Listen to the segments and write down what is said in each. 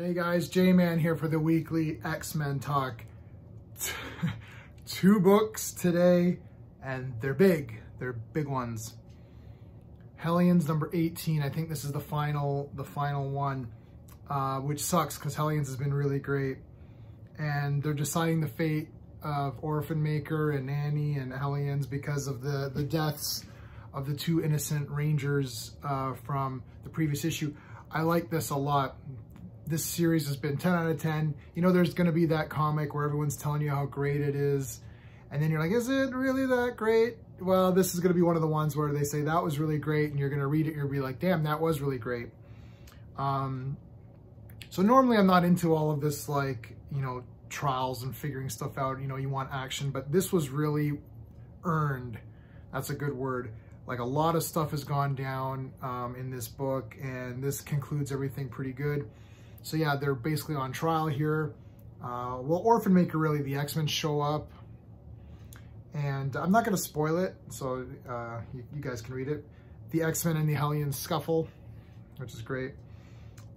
Hey guys, J-Man here for the weekly X-Men talk. 2 books today, and they're big. They're big ones. Hellions number 18. I think this is the final one, which sucks because Hellions has been really great. And they're deciding the fate of Orphan Maker and Nanny and Hellions because of the deaths of the 2 innocent Rangers from the previous issue. I like this a lot. This series has been 10 out of 10. You know, there's going to be that comic where everyone's telling you how great it is. And then you're like, is it really that great? Well, this is going to be one of the ones where they say that was really great. And you're going to read it. You'll be like, damn, that was really great. So normally I'm not into all of this, like, you know, trials and figuring stuff out. You know, you want action. But this was really earned. That's a good word. Like, a lot of stuff has gone down in this book. And this concludes everything pretty good. So yeah, they're basically on trial here. Well, Orphan Maker, really, the X-Men show up. And I'm not going to spoil it, so you guys can read it. The X-Men and the Hellions scuffle, which is great.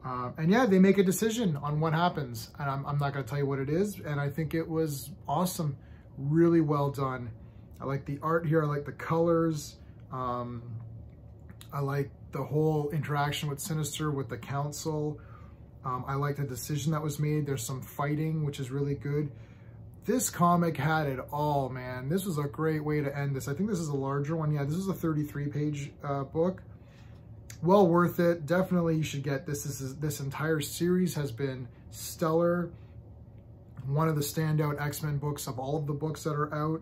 And yeah, they make a decision on what happens. And I'm not going to tell you what it is. And I think it was awesome. Really well done. I like the art here. I like the colors. I like the whole interaction with Sinister, with the Council. I like the decision that was made. There's some fighting, which is really good. This comic had it all, man. This was a great way to end this. I think this is a larger one. Yeah, this is a 33-page book. Well worth it. Definitely you should get this. This entire series has been stellar. One of the standout X-Men books of all of the books that are out.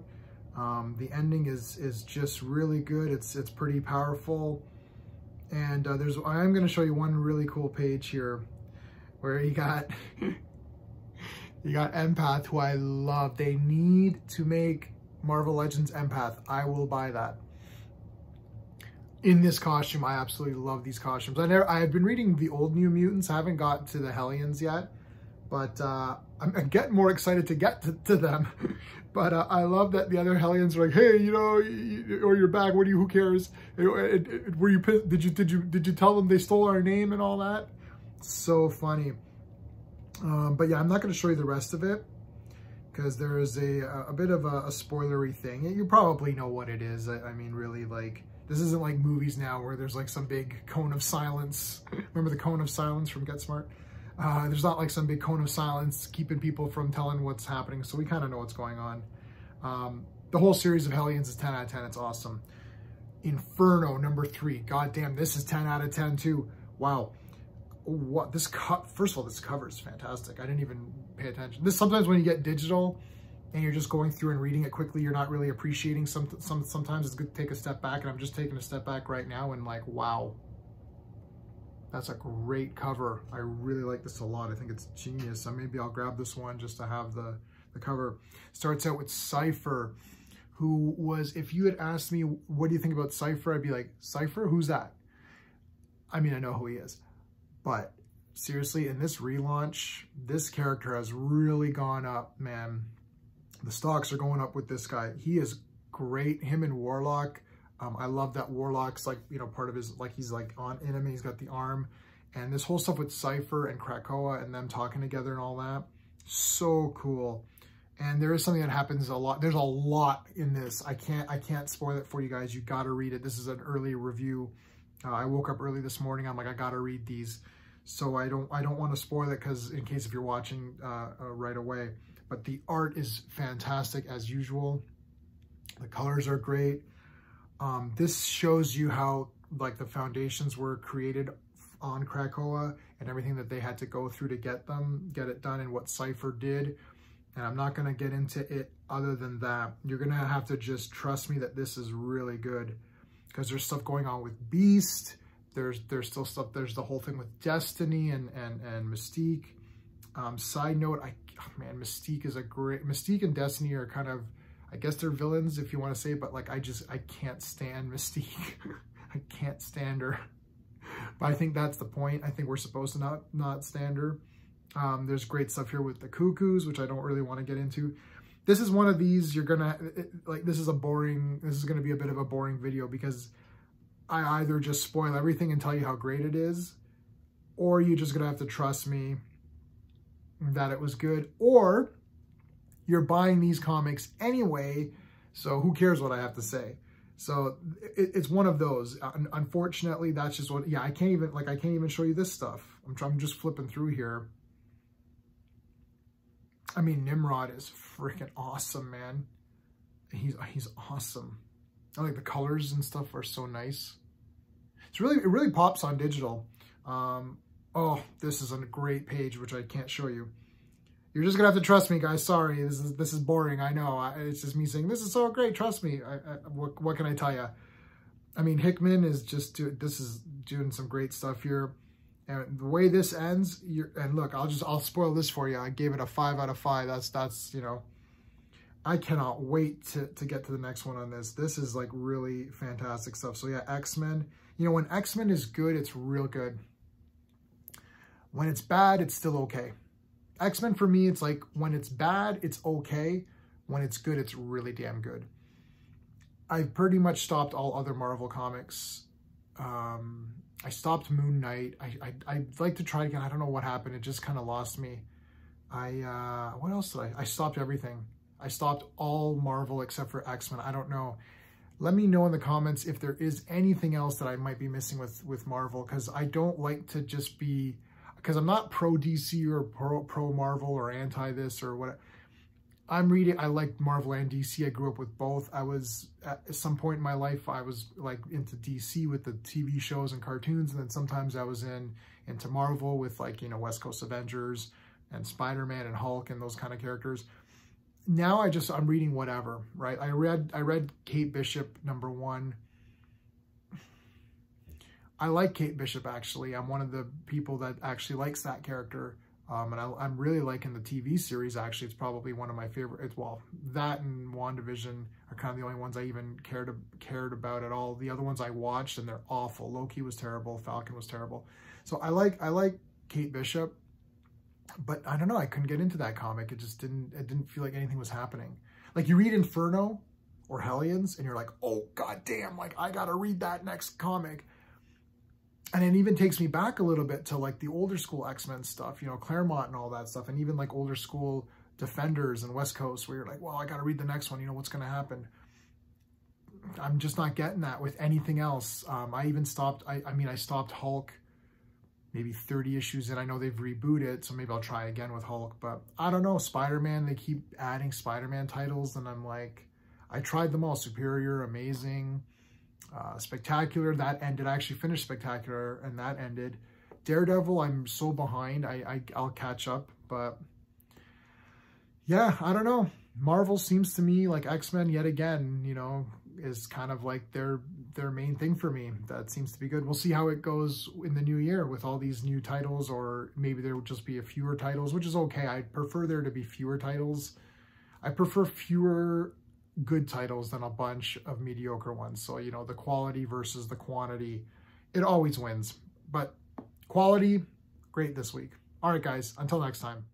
The ending is just really good. It's pretty powerful. And I'm going to show you one really cool page here, where you got Empath, who I love. They need to make Marvel Legends Empath. I will buy that. In this costume, I absolutely love these costumes. I have been reading the old New Mutants. I haven't got to the Hellions yet, but I'm getting more excited to get to them. But I love that the other Hellions are like, hey, you know, or you're back. What do you? Who cares? Were you pissed? Did you tell them they stole our name and all that? So funny. But yeah, I'm not going to show you the rest of it because there is a bit of a spoilery thing. You probably know what it is. I mean, really, like, this isn't like movies now where there's like some big cone of silence. Remember the cone of silence from Get Smart? There's not like some big cone of silence keeping people from telling what's happening. So we kind of know what's going on. The whole series of Hellions is 10 out of 10. It's awesome. Inferno number 3. God damn, this is 10 out of 10 too. Wow. What this first of all, this cover is fantastic. I didn't even pay attention. Sometimes when you get digital and you're just going through and reading it quickly, you're not really appreciating sometimes it's good to take a step back, and I'm just taking a step back right now and like, wow, that's a great cover. I really like this a lot. I think it's genius. So maybe I'll grab this one just to have the cover. Starts out with Cypher, who was, if you had asked me, what do you think about Cypher? I'd be like, Cypher? Who's that? I mean, I know who he is. But seriously, in this relaunch, this character has really gone up, man. The stocks are going up with this guy. He is great. Him and Warlock. I love that Warlock's like, you know, part of his, like, he's like on enemy. He's got the arm. And this whole stuff with Cypher and Krakoa and them talking together and all that. So cool. And there is something that happens a lot. There's a lot in this. I can't spoil it for you guys. You got to read it. This is an early review. I woke up early this morning. I'm like, I gotta read these, so I don't want to spoil it because in case if you're watching right away. But the art is fantastic as usual. The colors are great. This shows you how like the foundations were created on Krakoa and everything that they had to go through to get it done, and what Cypher did. And I'm not gonna get into it other than that. You're gonna have to just trust me that this is really good. Because there's stuff going on with Beast. There's still stuff. There's the whole thing with Destiny and Mystique. Side note, man, Mystique is Mystique and Destiny are kind of, I guess they're villains if you want to say, but like I can't stand Mystique. I can't stand her. But I think that's the point. I think we're supposed to not stand her. There's great stuff here with the Cuckoos, which I don't really want to get into. This is one of these you're gonna like. This is going to be a bit of a boring video because I either just spoil everything and tell you how great it is, or you're just gonna have to trust me that it was good, or you're buying these comics anyway, so who cares what I have to say? So it's one of those. Unfortunately, that's just what, yeah, I can't even show you this stuff. I'm just flipping through here. I mean, Nimrod is freaking awesome, man. He's awesome. I like the colors and stuff are so nice. It really pops on digital. Oh, this is a great page, which I can't show you. You're just gonna have to trust me, guys. Sorry, this is boring. I know. It's just me saying this is so great. Trust me. What can I tell you? I mean, Hickman is just doing some great stuff here, and the way this ends. And look, I'll spoil this for you. I gave it a 5 out of 5. That's you know, I cannot wait to get to the next one on this. This is like really fantastic stuff. So yeah, X-Men. You know, when X-Men is good, it's real good. When it's bad, it's still okay. X-Men for me, it's like when it's bad, it's okay. When it's good, it's really damn good. I've pretty much stopped all other Marvel comics. I stopped Moon Knight. I'd like to try again. I don't know what happened. It just kind of lost me. What else did I stopped everything. I stopped all Marvel except for X-Men. I don't know. Let me know in the comments if there is anything else that I might be missing with Marvel, because I don't like to just be... Because I'm not pro DC or pro Marvel or anti this or what. I'm reading. I like Marvel and DC. I grew up with both. I was at some point in my life, I was like into DC with the TV shows and cartoons, and then sometimes I was into Marvel with, like, you know, West Coast Avengers and Spider-Man and Hulk and those kind of characters. Now I'm reading whatever, right? I read Kate Bishop #1. I like Kate Bishop, actually. I'm one of the people that actually likes that character. And I'm really liking the TV series, actually. It's probably one of my favorites. Well, that and WandaVision are kind of the only ones I even cared about at all. The other ones I watched, and they're awful. Loki was terrible. Falcon was terrible. So I like Kate Bishop, but I don't know. I couldn't get into that comic. It didn't feel like anything was happening. Like, you read Inferno or Hellions, and you're like, oh, goddamn, like, I got to read that next comic. And it even takes me back a little bit to, like, the older school X-Men stuff, you know, Claremont and all that stuff. And even like older school Defenders and West Coast, where you're like, well, I got to read the next one. You know, what's going to happen? I'm just not getting that with anything else. I even stopped, I stopped Hulk maybe 30 issues in. I know they've rebooted, so maybe I'll try again with Hulk. But I don't know, Spider-Man, they keep adding Spider-Man titles. And I'm like, I tried them all. Superior, Amazing, Spectacular, that ended. I actually finished Spectacular, and that ended. Daredevil, I'm so behind. I'll catch up, but yeah, I don't know. Marvel seems to me like X-Men yet again, you know, is kind of like their main thing for me. That seems to be good. We'll see how it goes in the new year with all these new titles, or maybe there will just be a fewer titles, which is okay. I prefer there to be fewer titles. I prefer fewer good titles than a bunch of mediocre ones. So, you know, the quality versus the quantity, it always wins. But quality, great this week. All right, guys, until next time.